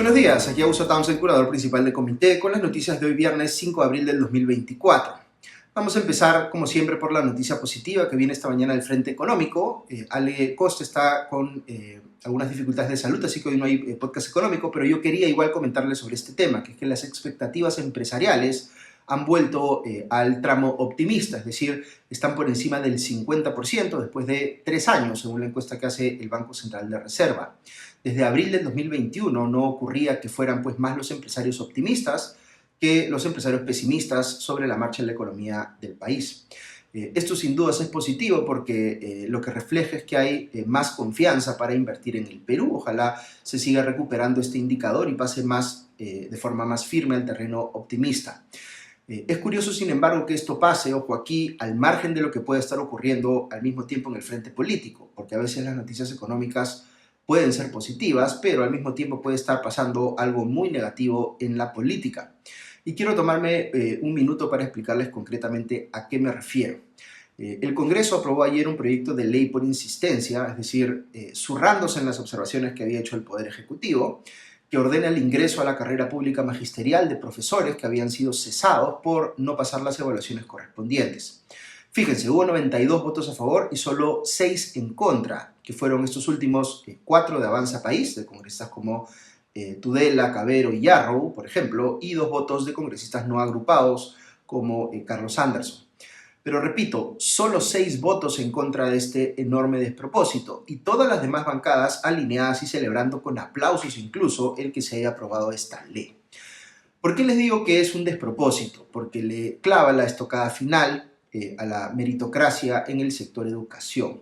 Buenos días, aquí Augusto Townsend, curador principal de Comité, con las noticias de hoy viernes 5 de abril del 2024. Vamos a empezar, como siempre, por la noticia positiva que viene esta mañana del Frente Económico. Ale Costa está con algunas dificultades de salud, así que hoy no hay podcast económico, pero yo quería igual comentarles sobre este tema, que es que las expectativas empresariales han vuelto al tramo optimista, es decir, están por encima del 50% después de 3 años, según la encuesta que hace el Banco Central de Reserva. Desde abril del 2021 no ocurría que fueran pues más los empresarios optimistas que los empresarios pesimistas sobre la marcha en la economía del país. Esto sin dudas es positivo porque lo que refleja es que hay más confianza para invertir en el Perú. Ojalá se siga recuperando este indicador y pase de forma más firme al terreno optimista. Es curioso, sin embargo, que esto pase, ojo aquí, al margen de lo que puede estar ocurriendo al mismo tiempo en el frente político, porque a veces las noticias económicas pueden ser positivas, pero al mismo tiempo puede estar pasando algo muy negativo en la política. Y quiero tomarme un minuto para explicarles concretamente a qué me refiero. El Congreso aprobó ayer un proyecto de ley por insistencia, es decir, zurrándose en las observaciones que había hecho el Poder Ejecutivo, que ordena el ingreso a la carrera pública magisterial de profesores que habían sido cesados por no pasar las evaluaciones correspondientes. Fíjense, hubo 92 votos a favor y solo 6 en contra, que fueron estos últimos 4 de Avanza País, de congresistas como Tudela, Cavero y Yarrow, por ejemplo, y 2 votos de congresistas no agrupados como Carlos Anderson. Pero repito, solo 6 votos en contra de este enorme despropósito y todas las demás bancadas alineadas y celebrando con aplausos incluso el que se haya aprobado esta ley. ¿Por qué les digo que es un despropósito? Porque le clava la estocada final a la meritocracia en el sector educación.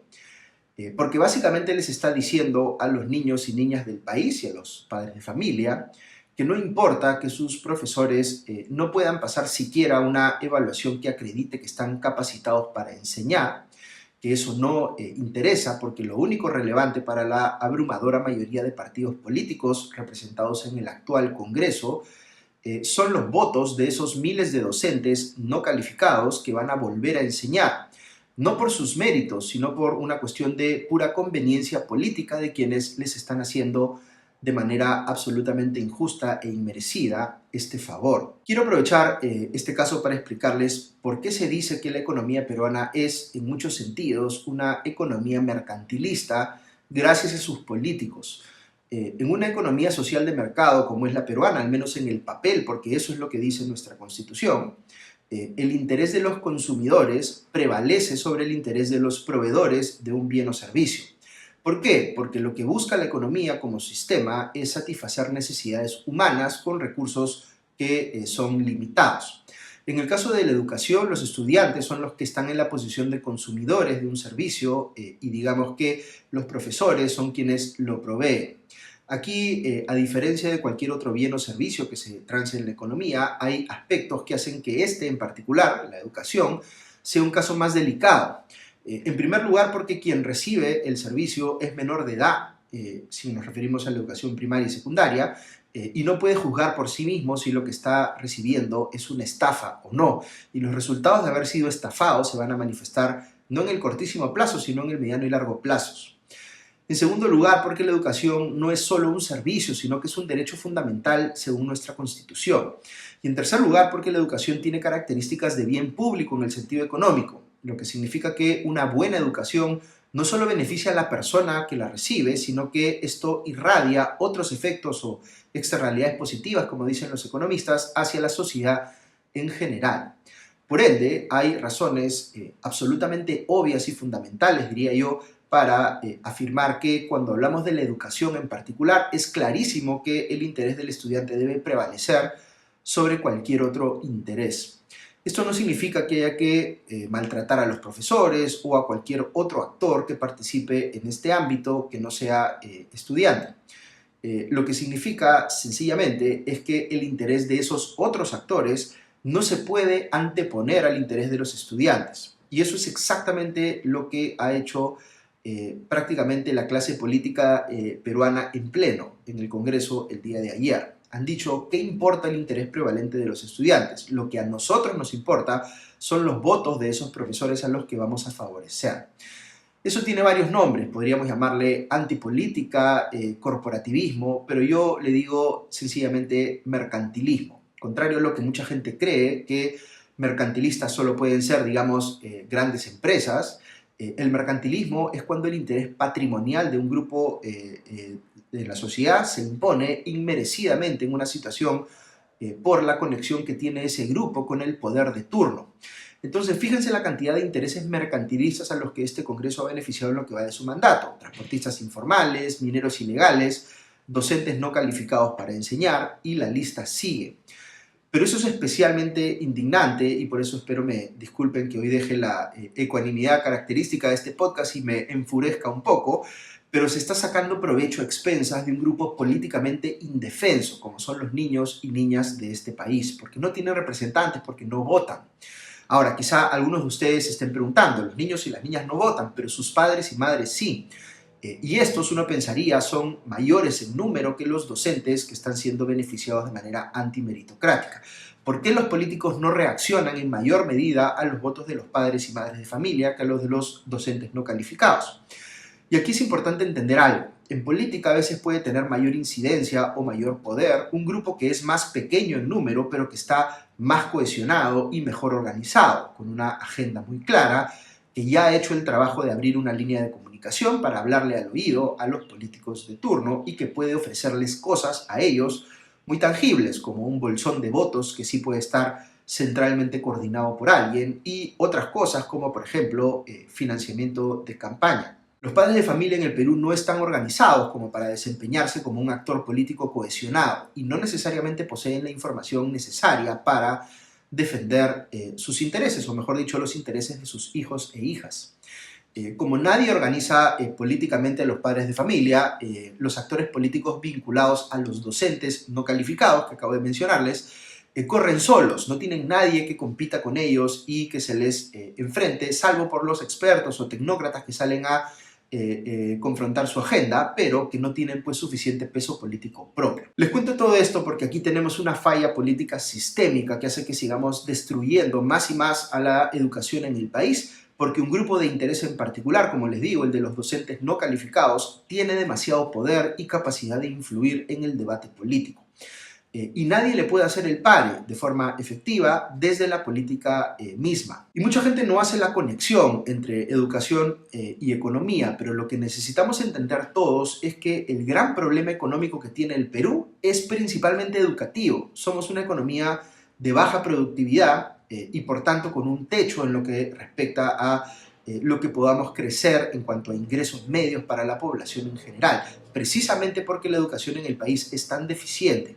Porque básicamente les está diciendo a los niños y niñas del país y a los padres de familia que no importa que sus profesores no puedan pasar siquiera una evaluación que acredite que están capacitados para enseñar, que eso no interesa porque lo único relevante para la abrumadora mayoría de partidos políticos representados en el actual Congreso son los votos de esos miles de docentes no calificados que van a volver a enseñar, no por sus méritos, sino por una cuestión de pura conveniencia política de quienes les están haciendo de manera absolutamente injusta e inmerecida este favor. Quiero aprovechar este caso para explicarles por qué se dice que la economía peruana es, en muchos sentidos, una economía mercantilista gracias a sus políticos. En una economía social de mercado como es la peruana, al menos en el papel, porque eso es lo que dice nuestra Constitución, el interés de los consumidores prevalece sobre el interés de los proveedores de un bien o servicio. ¿Por qué? Porque lo que busca la economía como sistema es satisfacer necesidades humanas con recursos que son limitados. En el caso de la educación, los estudiantes son los que están en la posición de consumidores de un servicio y digamos que los profesores son quienes lo proveen. Aquí, a diferencia de cualquier otro bien o servicio que se trance en la economía, hay aspectos que hacen que este en particular, la educación, sea un caso más delicado. En primer lugar, porque quien recibe el servicio es menor de edad, si nos referimos a la educación primaria y secundaria, y no puede juzgar por sí mismo si lo que está recibiendo es una estafa o no. Y los resultados de haber sido estafados se van a manifestar no en el cortísimo plazo, sino en el mediano y largo plazos. En segundo lugar, porque la educación no es solo un servicio, sino que es un derecho fundamental según nuestra Constitución. Y en tercer lugar, porque la educación tiene características de bien público en el sentido económico, lo que significa que una buena educación no solo beneficia a la persona que la recibe, sino que esto irradia otros efectos o externalidades positivas, como dicen los economistas, hacia la sociedad en general. Por ende, hay razones absolutamente obvias y fundamentales, diría yo, para afirmar que cuando hablamos de la educación en particular, es clarísimo que el interés del estudiante debe prevalecer sobre cualquier otro interés. Esto no significa que haya que maltratar a los profesores o a cualquier otro actor que participe en este ámbito que no sea estudiante. Lo que significa sencillamente es que el interés de esos otros actores no se puede anteponer al interés de los estudiantes. Y eso es exactamente lo que ha hecho prácticamente la clase política peruana en pleno en el Congreso el día de ayer. Han dicho, ¿qué importa el interés prevalente de los estudiantes? Lo que a nosotros nos importa son los votos de esos profesores a los que vamos a favorecer. Eso tiene varios nombres, podríamos llamarle antipolítica, corporativismo, pero yo le digo sencillamente mercantilismo. Contrario a lo que mucha gente cree, que mercantilistas solo pueden ser, digamos, grandes empresas, el mercantilismo es cuando el interés patrimonial de un grupo de la sociedad se impone inmerecidamente en una situación por la conexión que tiene ese grupo con el poder de turno. Entonces, fíjense la cantidad de intereses mercantilistas a los que este Congreso ha beneficiado en lo que va de su mandato. Transportistas informales, mineros ilegales, docentes no calificados para enseñar, y la lista sigue. Pero eso es especialmente indignante y por eso espero me disculpen que hoy deje la ecuanimidad característica de este podcast y me enfurezca un poco, pero se está sacando provecho a expensas de un grupo políticamente indefenso, como son los niños y niñas de este país, porque no tienen representantes, porque no votan. Ahora, quizá algunos de ustedes se estén preguntando, los niños y las niñas no votan, pero sus padres y madres sí. Y estos, uno pensaría, son mayores en número que los docentes que están siendo beneficiados de manera antimeritocrática. ¿Por qué los políticos no reaccionan en mayor medida a los votos de los padres y madres de familia que a los de los docentes no calificados? Y aquí es importante entender algo. En política a veces puede tener mayor incidencia o mayor poder un grupo que es más pequeño en número, pero que está más cohesionado y mejor organizado, con una agenda muy clara, que ya ha hecho el trabajo de abrir una línea de comunicación para hablarle al oído a los políticos de turno y que puede ofrecerles cosas a ellos muy tangibles, como un bolsón de votos que sí puede estar centralmente coordinado por alguien, y otras cosas como, por ejemplo, financiamiento de campaña. Los padres de familia en el Perú no están organizados como para desempeñarse como un actor político cohesionado y no necesariamente poseen la información necesaria para defender sus intereses, o mejor dicho, los intereses de sus hijos e hijas. Como nadie organiza políticamente a los padres de familia, los actores políticos vinculados a los docentes no calificados, que acabo de mencionarles, corren solos, no tienen nadie que compita con ellos y que se les enfrente, salvo por los expertos o tecnócratas que salen a confrontar su agenda, pero que no tienen pues suficiente peso político propio. Les cuento todo esto porque aquí tenemos una falla política sistémica que hace que sigamos destruyendo más y más a la educación en el país, porque un grupo de interés en particular, como les digo, el de los docentes no calificados, tiene demasiado poder y capacidad de influir en el debate político. Y nadie le puede hacer el pare de forma efectiva desde la política misma. Y mucha gente no hace la conexión entre educación y economía, pero lo que necesitamos entender todos es que el gran problema económico que tiene el Perú es principalmente educativo. Somos una economía de baja productividad y por tanto con un techo en lo que respecta a lo que podamos crecer en cuanto a ingresos medios para la población en general, precisamente porque la educación en el país es tan deficiente.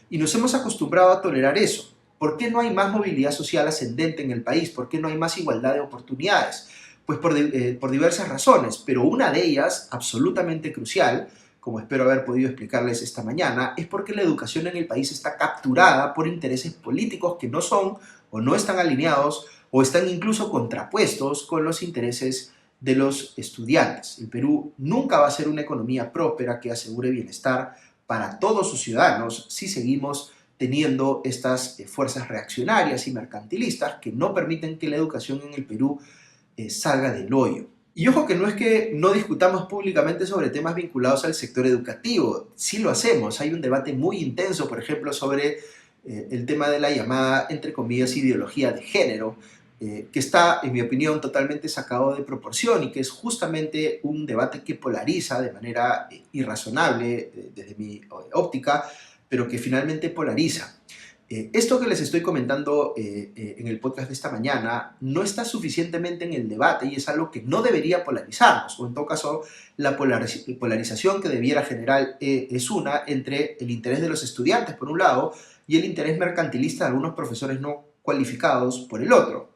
Y nos hemos acostumbrado a tolerar eso. ¿Por qué no hay más movilidad social ascendente en el país? ¿Por qué no hay más igualdad de oportunidades? Pues por diversas razones, pero una de ellas, absolutamente crucial, como espero haber podido explicarles esta mañana, es porque la educación en el país está capturada por intereses políticos que no son o no están alineados o están incluso contrapuestos con los intereses de los estudiantes. El Perú nunca va a ser una economía próspera que asegure bienestar para todos sus ciudadanos si seguimos teniendo estas fuerzas reaccionarias y mercantilistas que no permiten que la educación en el Perú salga del hoyo. Y ojo que no es que no discutamos públicamente sobre temas vinculados al sector educativo, sí lo hacemos. Hay un debate muy intenso, por ejemplo, sobre el tema de la llamada, entre comillas, ideología de género, que está, en mi opinión, totalmente sacado de proporción y que es justamente un debate que polariza de manera irrazonable desde mi óptica, pero que finalmente polariza. Esto que les estoy comentando en el podcast de esta mañana no está suficientemente en el debate y es algo que no debería polarizarnos, o en todo caso la polarización que debiera generar es una entre el interés de los estudiantes por un lado y el interés mercantilista de algunos profesores no cualificados por el otro.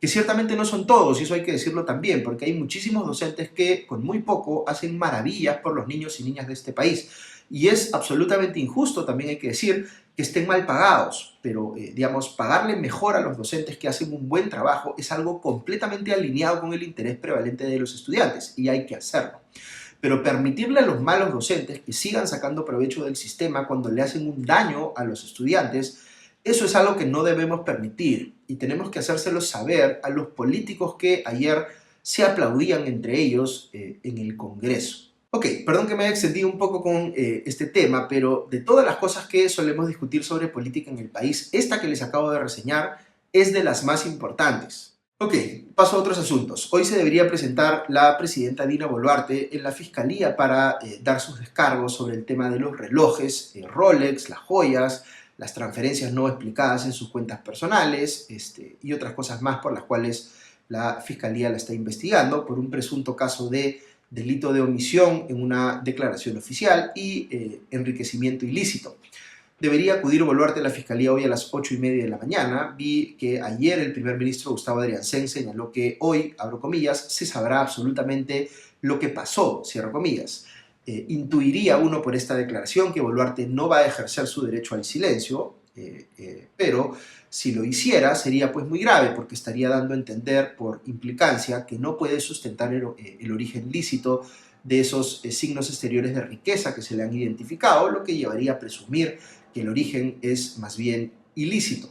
Que ciertamente no son todos, y eso hay que decirlo también, porque hay muchísimos docentes que con muy poco hacen maravillas por los niños y niñas de este país. Y es absolutamente injusto, también hay que decir, que estén mal pagados, pero digamos, pagarle mejor a los docentes que hacen un buen trabajo es algo completamente alineado con el interés prevalente de los estudiantes, y hay que hacerlo. Pero permitirle a los malos docentes que sigan sacando provecho del sistema cuando le hacen un daño a los estudiantes, eso es algo que no debemos permitir y tenemos que hacérselo saber a los políticos que ayer se aplaudían entre ellos en el Congreso. Ok, perdón que me haya extendido un poco con este tema, pero de todas las cosas que solemos discutir sobre política en el país, esta que les acabo de reseñar es de las más importantes. Ok, paso a otros asuntos. Hoy se debería presentar la presidenta Dina Boluarte en la Fiscalía para dar sus descargos sobre el tema de los relojes, Rolex, las joyas, las transferencias no explicadas en sus cuentas personales y otras cosas más por las cuales la Fiscalía la está investigando por un presunto caso de delito de omisión en una declaración oficial y enriquecimiento ilícito. Debería acudir Boluarte a la Fiscalía hoy a las 8:30 de la mañana. Vi que ayer el primer ministro Gustavo Adrianzén señaló que hoy, abro comillas, se sabrá absolutamente lo que pasó, cierro comillas. Intuiría uno por esta declaración que Boluarte no va a ejercer su derecho al silencio, pero si lo hiciera sería pues muy grave porque estaría dando a entender por implicancia que no puede sustentar el origen lícito de esos signos exteriores de riqueza que se le han identificado, lo que llevaría a presumir que el origen es más bien ilícito.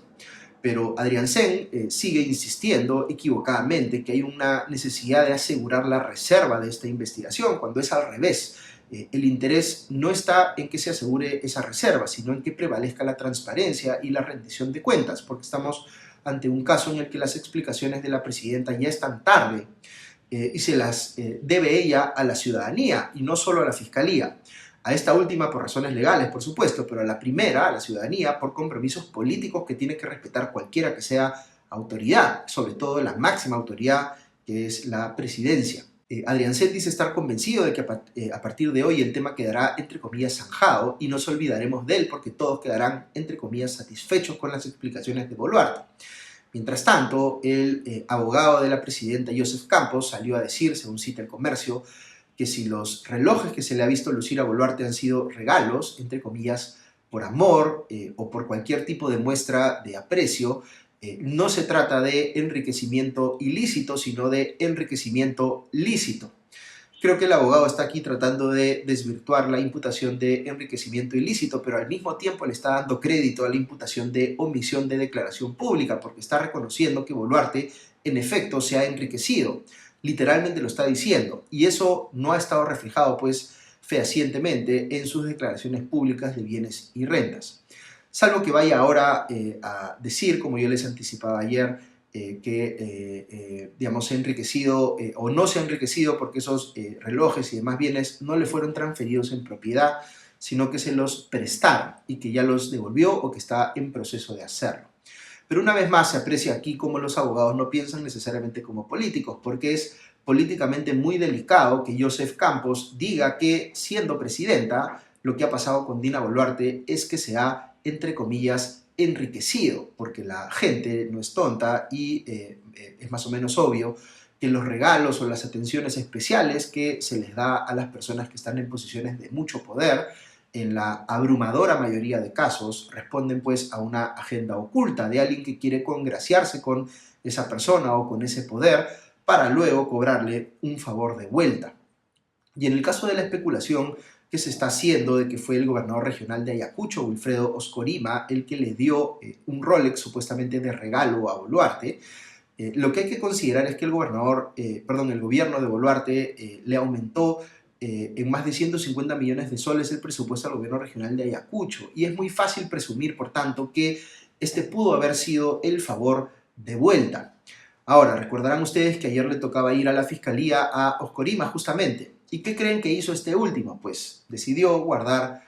Pero Adrianzén sigue insistiendo equivocadamente que hay una necesidad de asegurar la reserva de esta investigación, cuando es al revés. El interés no está en que se asegure esa reserva, sino en que prevalezca la transparencia y la rendición de cuentas, porque estamos ante un caso en el que las explicaciones de la presidenta ya están tarde y se las debe ella a la ciudadanía y no solo a la Fiscalía. A esta última por razones legales, por supuesto, pero a la primera, a la ciudadanía, por compromisos políticos que tiene que respetar cualquiera que sea autoridad, sobre todo la máxima autoridad que es la presidencia. Adrianzén dice estar convencido de que a partir de hoy el tema quedará, entre comillas, zanjado y nos olvidaremos de él porque todos quedarán, entre comillas, satisfechos con las explicaciones de Boluarte. Mientras tanto, el abogado de la presidenta, Joseph Campos, salió a decir, según cita El Comercio, que si los relojes que se le ha visto lucir a Boluarte han sido regalos, entre comillas, por amor o por cualquier tipo de muestra de aprecio, no se trata de enriquecimiento ilícito, sino de enriquecimiento lícito. Creo que el abogado está aquí tratando de desvirtuar la imputación de enriquecimiento ilícito, pero al mismo tiempo le está dando crédito a la imputación de omisión de declaración pública, porque está reconociendo que Boluarte, en efecto, se ha enriquecido. Literalmente lo está diciendo, y eso no ha estado reflejado, pues, fehacientemente en sus declaraciones públicas de bienes y rentas. Salvo que vaya ahora a decir, como yo les anticipaba ayer, digamos, se ha enriquecido o no se ha enriquecido porque esos relojes y demás bienes no le fueron transferidos en propiedad, sino que se los prestaron y que ya los devolvió o que está en proceso de hacerlo. Pero una vez más se aprecia aquí cómo los abogados no piensan necesariamente como políticos, porque es políticamente muy delicado que Joseph Campos diga que, siendo presidenta, lo que ha pasado con Dina Boluarte es que se ha, entre comillas, enriquecido, porque la gente no es tonta y es más o menos obvio que los regalos o las atenciones especiales que se les da a las personas que están en posiciones de mucho poder, en la abrumadora mayoría de casos, responden pues a una agenda oculta de alguien que quiere congraciarse con esa persona o con ese poder para luego cobrarle un favor de vuelta. Y en el caso de la especulación que se está haciendo de que fue el gobernador regional de Ayacucho, Wilfredo Oscorima, el que le dio un Rolex supuestamente de regalo a Boluarte, lo que hay que considerar es que el gobierno de Boluarte le aumentó en más de 150 millones de soles el presupuesto al gobierno regional de Ayacucho. Y es muy fácil presumir, por tanto, que este pudo haber sido el favor de vuelta. Ahora, recordarán ustedes que ayer le tocaba ir a la fiscalía a Oscorima justamente. ¿Y qué creen que hizo este último? Pues decidió guardar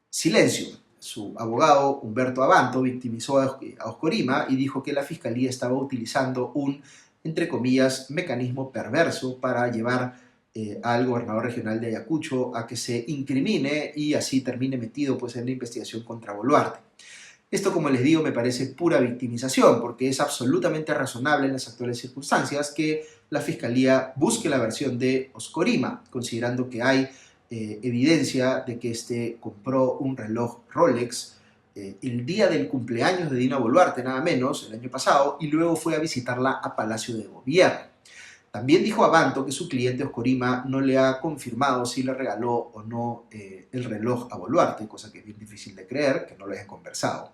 silencio. Su abogado, Humberto Abanto, victimizó a Oscorima y dijo que la fiscalía estaba utilizando un, entre comillas, mecanismo perverso para llevar al gobernador regional de Ayacucho a que se incrimine y así termine metido pues, en la investigación contra Boluarte. Esto, como les digo, me parece pura victimización, porque es absolutamente razonable en las actuales circunstancias que la Fiscalía busque la versión de Oscorima, considerando que hay evidencia de que este compró un reloj Rolex el día del cumpleaños de Dina Boluarte, nada menos, el año pasado, y luego fue a visitarla a Palacio de Gobierno. También dijo Abanto que su cliente Oscorima no le ha confirmado si le regaló o no el reloj a Boluarte, cosa que es bien difícil de creer, que no lo hayan conversado.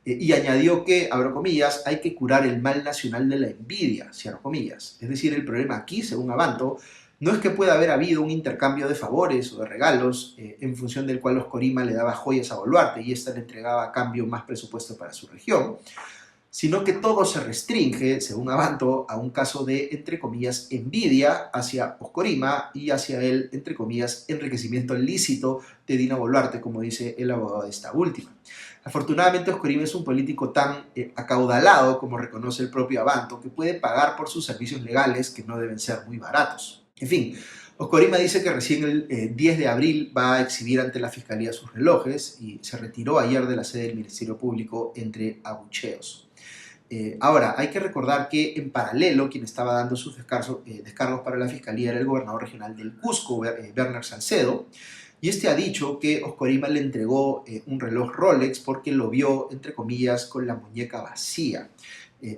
Y añadió que, abro comillas, hay que curar el mal nacional de la envidia, cierro comillas. Es decir, el problema aquí, según Abanto, no es que pueda haber habido un intercambio de favores o de regalos en función del cual Oscorima le daba joyas a Boluarte y ésta le entregaba a cambio más presupuesto para su región, sino que todo se restringe, según Abanto, a un caso de, entre comillas, envidia hacia Oscorima y hacia el, entre comillas, enriquecimiento lícito de Dina Boluarte, como dice el abogado de esta última. Afortunadamente, Oscorima es un político tan acaudalado, como reconoce el propio Abanto, que puede pagar por sus servicios legales, que no deben ser muy baratos. En fin, Oscorima dice que recién el 10 de abril va a exhibir ante la Fiscalía sus relojes y se retiró ayer de la sede del Ministerio Público entre abucheos. Ahora, hay que recordar que en paralelo quien estaba dando sus descargos para la Fiscalía era el gobernador regional del Cusco, Werner Salcedo, y este ha dicho que Oscorima le entregó un reloj Rolex porque lo vio, entre comillas, con la muñeca vacía.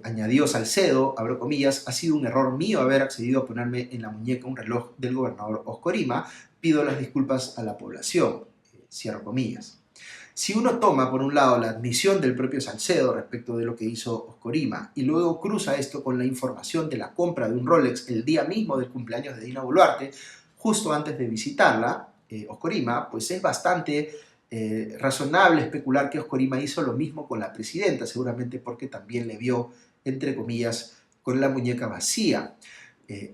Añadió Salcedo, abro comillas, ha sido un error mío haber accedido a ponerme en la muñeca un reloj del gobernador Oscorima, pido las disculpas a la población, cierro comillas. Si uno toma, por un lado, la admisión del propio Salcedo respecto de lo que hizo Oscorima y luego cruza esto con la información de la compra de un Rolex el día mismo del cumpleaños de Dina Boluarte, justo antes de visitarla, Oscorima, pues es bastante razonable especular que Oscorima hizo lo mismo con la presidenta, seguramente porque también le vio, entre comillas, con la muñeca vacía.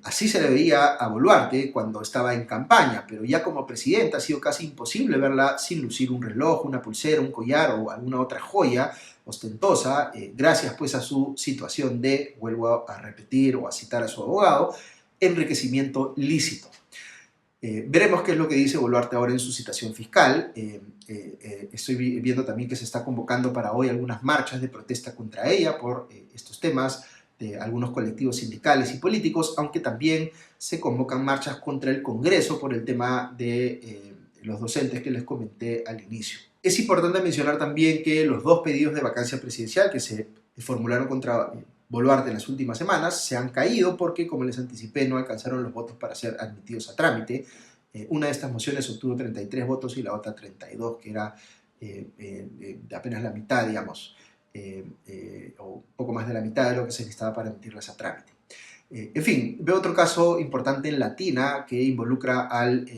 Así se le veía a Boluarte cuando estaba en campaña, pero ya como presidenta ha sido casi imposible verla sin lucir un reloj, una pulsera, un collar o alguna otra joya ostentosa, gracias pues a su situación de, vuelvo a repetir o a citar a su abogado, enriquecimiento lícito. Veremos qué es lo que dice Boluarte ahora en su citación fiscal. Estoy viendo también que se está convocando para hoy algunas marchas de protesta contra ella por estos temas de algunos colectivos sindicales y políticos, aunque también se convocan marchas contra el Congreso por el tema de los docentes que les comenté al inicio. Es importante mencionar también que los dos pedidos de vacancia presidencial que se formularon contra Boluarte en las últimas semanas se han caído porque, como les anticipé, no alcanzaron los votos para ser admitidos a trámite. Una de estas mociones obtuvo 33 votos y la otra 32, que era de apenas la mitad, digamos, o poco más de la mitad de lo que se necesitaba para admitirlas a trámite. En fin, veo otro caso importante en Latina que involucra al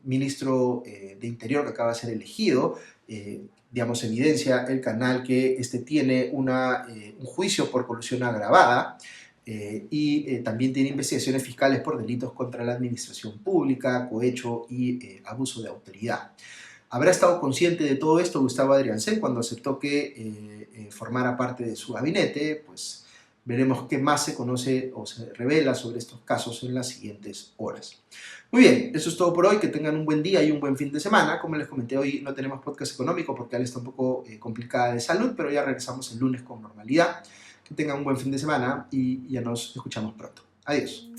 ministro de Interior que acaba de ser elegido. Digamos, evidencia el canal que tiene un juicio por colusión agravada y también tiene investigaciones fiscales por delitos contra la administración pública, cohecho y abuso de autoridad. ¿Habrá estado consciente de todo esto Gustavo Adriancén cuando aceptó que formara parte de su gabinete? Pues veremos qué más se conoce o se revela sobre estos casos en las siguientes horas. Muy bien, eso es todo por hoy. Que tengan un buen día y un buen fin de semana. Como les comenté, hoy no tenemos podcast económico porque Ale está un poco complicada de salud, pero ya regresamos el lunes con normalidad. Que tengan un buen fin de semana y ya nos escuchamos pronto. Adiós.